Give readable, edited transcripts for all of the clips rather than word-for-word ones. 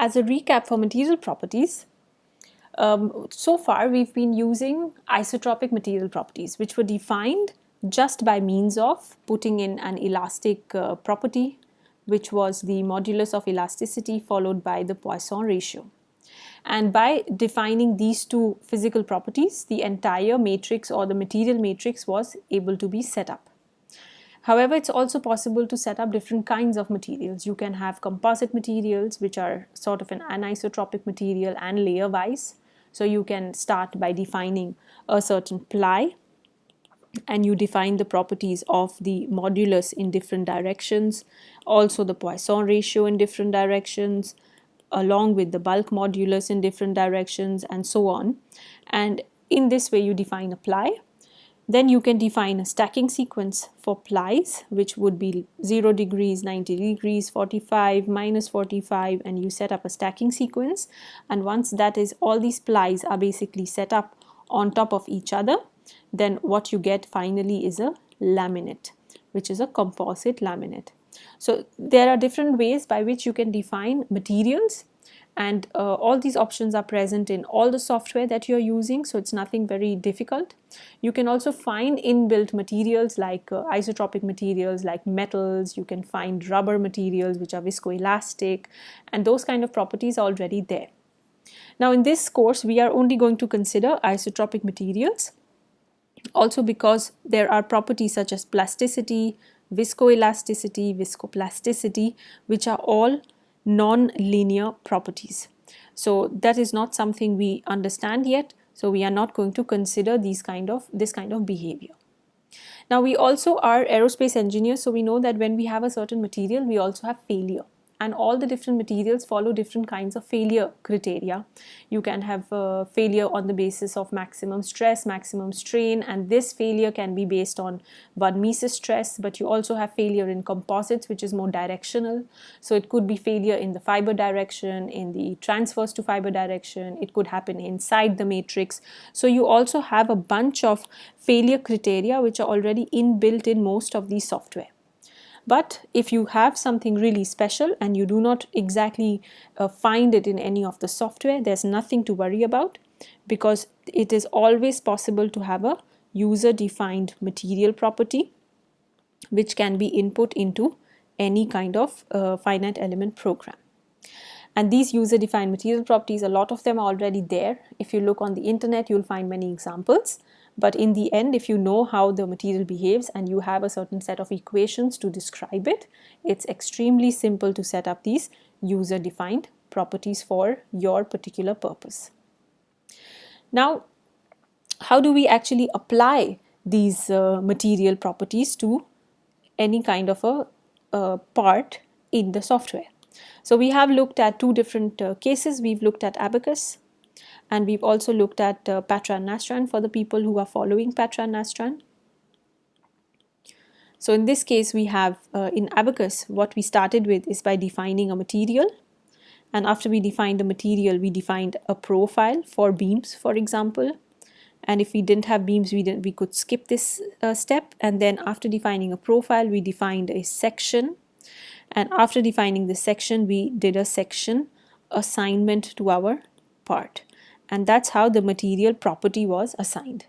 As a recap for material properties, so far we've been using isotropic material properties, which were defined just by means of putting in an elastic property, which was the modulus of elasticity followed by the Poisson ratio. And by defining these two physical properties, the entire matrix or the material matrix was able to be set up. However, it's also possible to set up different kinds of materials. You can have composite materials, which are sort of an anisotropic material and layer-wise. So you can start by defining a certain ply, and you define the properties of the modulus in different directions, also the Poisson ratio in different directions, along with the bulk modulus in different directions, and so on. And in this way, you define a ply. Then you can define a stacking sequence for plies, which would be 0 degrees, 90 degrees, 45, minus 45, and you set up a stacking sequence. And once that is, all these plies are basically set up on top of each other, then what you get finally is a laminate, which is a composite laminate. So there are different ways by which you can define materials, and all these options are present in all the software that you're using, so it's nothing very difficult. You can also find inbuilt materials like isotropic materials like metals. You can find rubber materials which are viscoelastic, and those kind of properties are already there. Now in this course we are only going to consider isotropic materials, also because there are properties such as plasticity, viscoelasticity, viscoplasticity, which are all non-linear properties. So that is not something we understand yet, so we are not going to consider this kind of behavior. Now we also are aerospace engineers, so we know that when we have a certain material, we also have failure. And all the different materials follow different kinds of failure criteria. You can have failure on the basis of maximum stress, maximum strain, and this failure can be based on von Mises stress, but you also have failure in composites, which is more directional. So it could be failure in the fiber direction, in the transverse to fiber direction, it could happen inside the matrix. So you also have a bunch of failure criteria which are already inbuilt in most of these software. But if you have something really special and you do not exactly find it in any of the software, there's nothing to worry about, because it is always possible to have a user-defined material property which can be input into any kind of finite element program. And these user-defined material properties, a lot of them are already there. If you look on the internet, you'll find many examples. But in the end, if you know how the material behaves and you have a certain set of equations to describe it, it's extremely simple to set up these user-defined properties for your particular purpose. Now, how do we actually apply these material properties to any kind of a part in the software? So we have looked at two different cases. We've looked at Abaqus, and we've also looked at Patra and Nastran for the people who are following Patra and Nastran. So in this case, we have in Abaqus, what we started with is by defining a material. And after we defined the material, we defined a profile for beams, for example. And if we didn't have beams, we could skip this step. And then after defining a profile, we defined a section. And after defining the section, we did a section assignment to our part. And that's how the material property was assigned.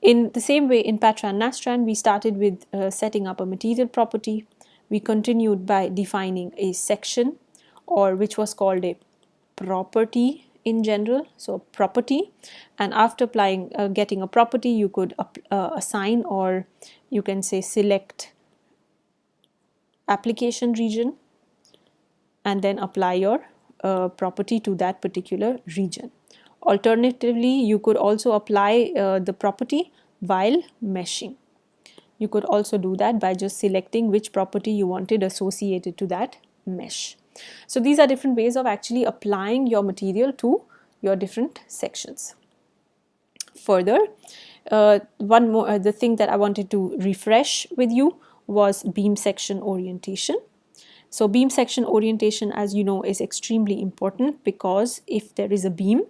In the same way, in Patra and Nastran, we started with setting up a material property. We continued by defining a section, or which was called a property in general, so property. And after applying, getting a property, you could assign, or you can say select application region, and then apply your property to that particular region. Alternatively, you could also apply the property while meshing. You could also do that by just selecting which property you wanted associated to that mesh. So these are different ways of actually applying your material to your different sections. Further, one more the thing that I wanted to refresh with you was beam section orientation. So beam section orientation, as you know, is extremely important, because if there is a beam,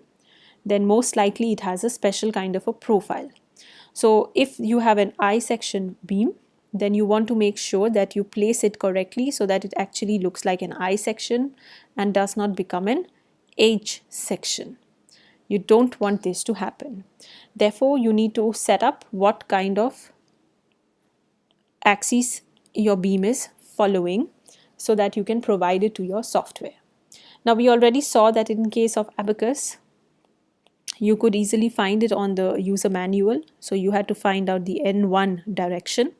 then most likely it has a special kind of a profile. So if you have an I section beam, then you want to make sure that you place it correctly so that it actually looks like an I section and does not become an H section. You don't want this to happen. Therefore, you need to set up what kind of axis your beam is following so that you can provide it to your software. Now, we already saw that in case of Abaqus, you could easily find it on the user manual. So you had to find out the N1 direction,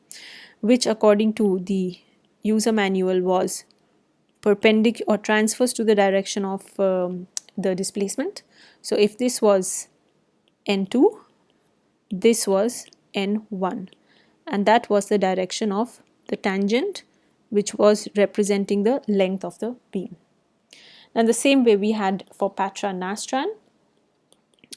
which according to the user manual was perpendicular or transverse to the direction of the displacement. So if this was N2, this was N1, and that was the direction of the tangent, which was representing the length of the beam. And the same way we had for Patra and Nastran.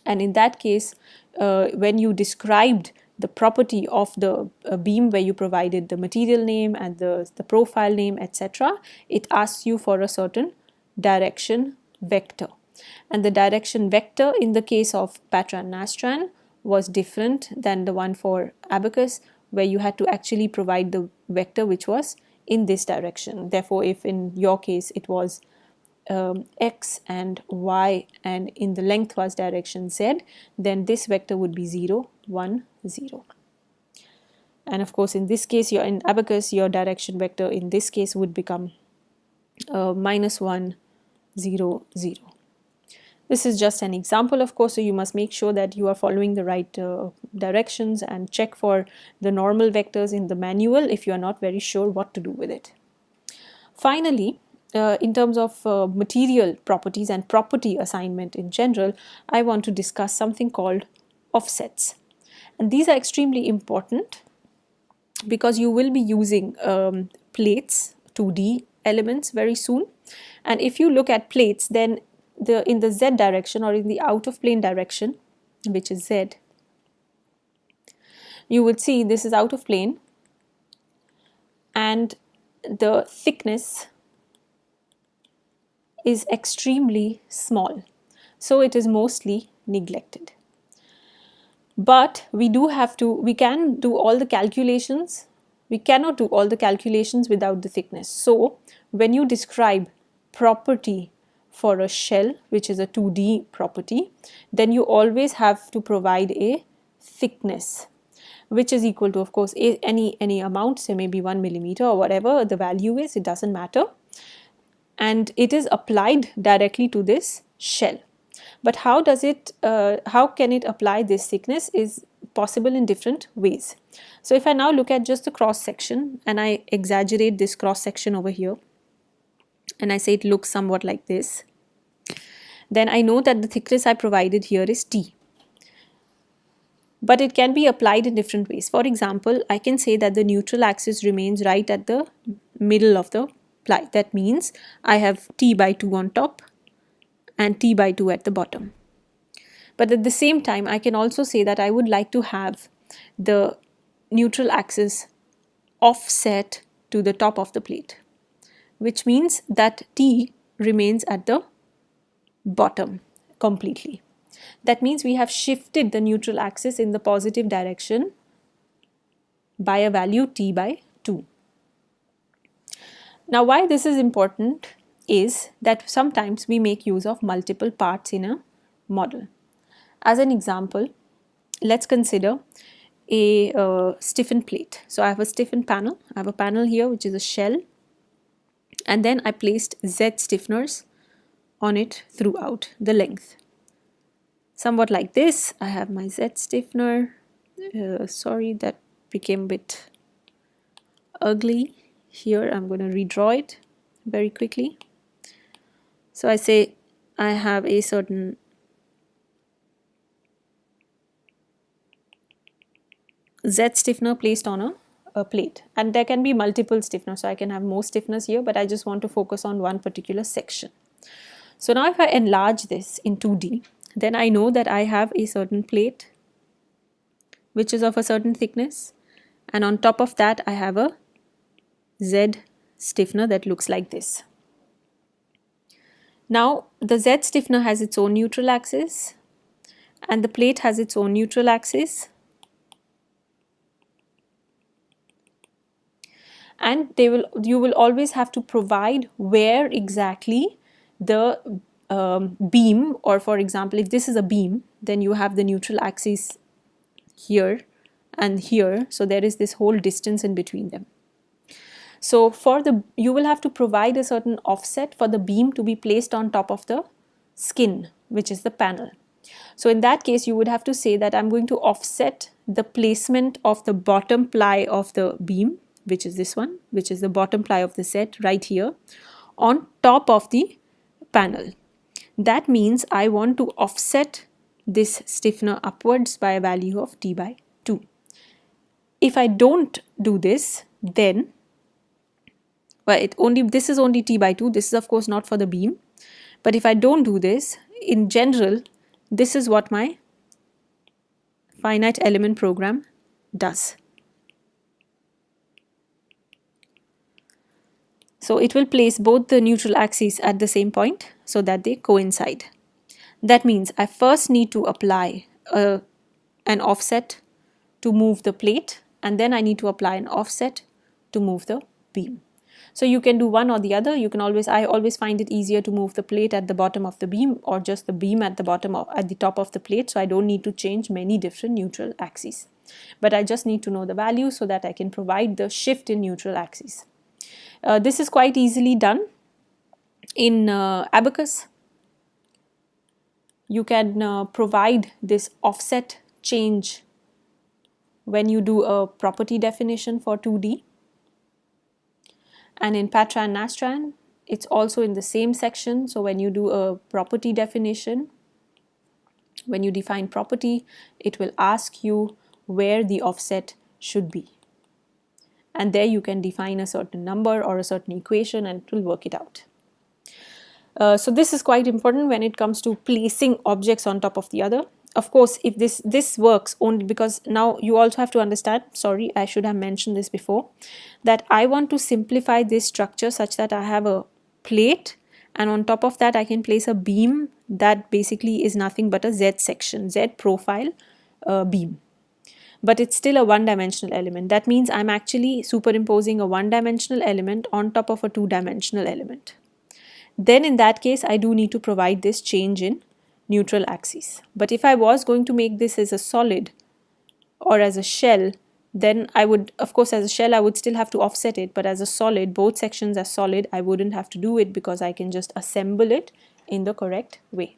And in that case, when you described the property of the beam, where you provided the material name and the profile name, etc., it asks you for a certain direction vector. And the direction vector in the case of Patra and Nastran was different than the one for Abaqus, where you had to actually provide the vector which was in this direction. Therefore, if in your case it was x and y and in the lengthwise direction z, then this vector would be 0, 1, 0. And of course, in this case, in Abaqus, your direction vector in this case would become -1, 0, 0. This is just an example, of course, so you must make sure that you are following the right directions and check for the normal vectors in the manual if you are not very sure what to do with it. Finally, in terms of material properties and property assignment in general, I want to discuss something called offsets. And these are extremely important because you will be using plates, 2D elements very soon. And if you look at plates, then in the Z direction or in the out of plane direction, which is Z, you would see this is out of plane and the thickness is extremely small, so it is mostly neglected. But we can do all the calculations. We cannot do all the calculations without the thickness. So when you describe property for a shell, which is a 2D property, then you always have to provide a thickness, which is equal to, of course, any amount, say maybe 1 millimeter or whatever the value is, it doesn't matter. And it is applied directly to this shell. But how can it apply this thickness is possible in different ways. So if I now look at just the cross section and I exaggerate this cross section over here and I say it looks somewhat like this, then I know that the thickness I provided here is T. But it can be applied in different ways. For example, I can say that the neutral axis remains right at the middle of the ply. That means I have T by 2 on top and T by 2 at the bottom. But at the same time, I can also say that I would like to have the neutral axis offset to the top of the plate, which means that T remains at the bottom completely. That means we have shifted the neutral axis in the positive direction by a value T by 2. Now, why this is important is that sometimes we make use of multiple parts in a model. As an example, let's consider a stiffened plate. So I have a stiffened panel. I have a panel here which is a shell, and then I placed Z stiffeners on it throughout the length. Somewhat like this. I have my Z stiffener. Sorry, that became a bit ugly. Here I'm going to redraw it very quickly. So I say I have a certain Z stiffener placed on a plate, and there can be multiple stiffeners, so I can have more stiffeners here, but I just want to focus on one particular section. So now if I enlarge this in 2D, then I know that I have a certain plate which is of a certain thickness, and on top of that I have a Z stiffener that looks like this. Now the Z stiffener has its own neutral axis and the plate has its own neutral axis. and you will always have to provide where exactly the beam, or for example if this is a beam, then you have the neutral axis here and here, so there is this whole distance in between them. So you will have to provide a certain offset for the beam to be placed on top of the skin, which is the panel. So in that case, you would have to say that I'm going to offset the placement of the bottom ply of the beam, which is this one, which is the bottom ply of the set right here, on top of the panel. That means I want to offset this stiffener upwards by a value of t by 2. If I don't do this, then this is only t by 2. This is of course not for the beam. But if I don't do this, in general, this is what my finite element program does. So it will place both the neutral axes at the same point so that they coincide. That means I first need to apply an offset to move the plate, and then I need to apply an offset to move the beam. So you can do one or the other. I always find it easier to move the plate at the bottom of the beam, or just the beam at the top of the plate, so I don't need to change many different neutral axes. But I just need to know the value so that I can provide the shift in neutral axes. This is quite easily done in Abaqus. You can provide this offset change when you do a property definition for 2D. And in Patran Nastran, it's also in the same section. So when you do a property definition, when you define property, it will ask you where the offset should be. And there you can define a certain number or a certain equation, and it will work it out. So this is quite important when it comes to placing objects on top of the other. Of course, if this works only because now you also have to understand, sorry, I should have mentioned this before, that I want to simplify this structure such that I have a plate, and on top of that I can place a beam that basically is nothing but a Z section, Z profile beam. But it's still a one-dimensional element. That means I'm actually superimposing a one-dimensional element on top of a two-dimensional element. Then in that case, I do need to provide this change in neutral axis. But if I was going to make this as a solid or as a shell, then I would, of course, as a shell, I would still have to offset it. But as a solid, both sections are solid, I wouldn't have to do it because I can just assemble it in the correct way.